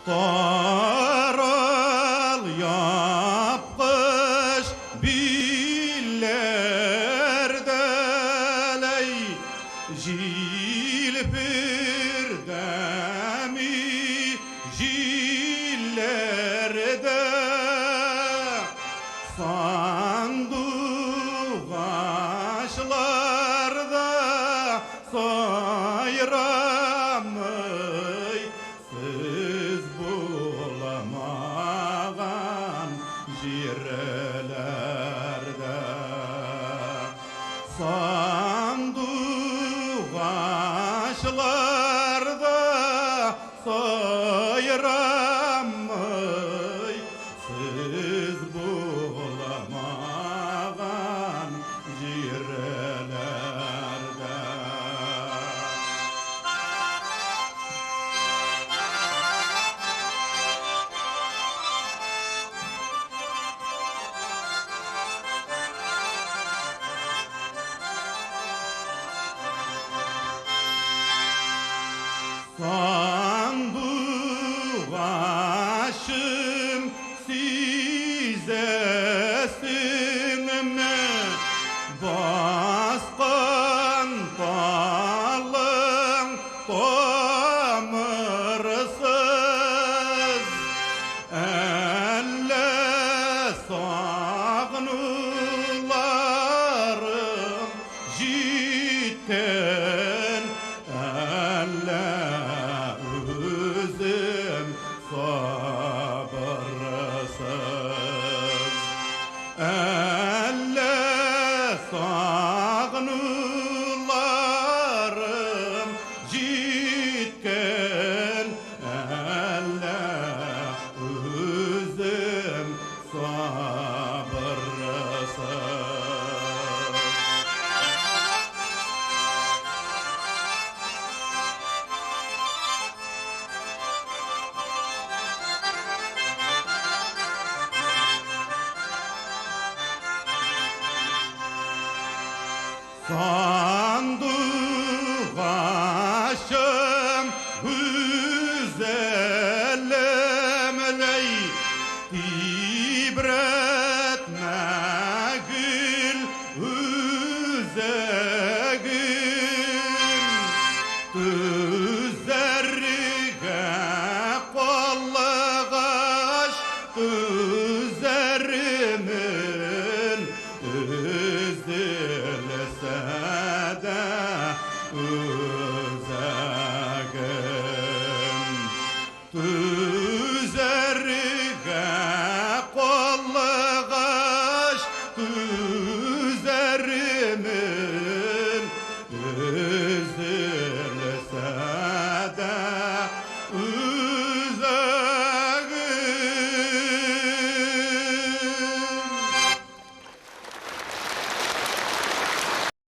Taral yapkış billerdeley jilpirdemi jillerde sanduğaşlarda sayramay siz bulamagan jirelerde sanduğaşlarda sayramay siz bulamagan jirelerde sanduğaşım sizesin mi baskan talın tomursuz elle sağnularım jitten elle özüm sabırsız elle sağnularım jitken elle özüm sabırsız sanduğaşım güzelim ley tibretme gül üzegim tüzerge kollagaş tüzerimin üzülse de üzegim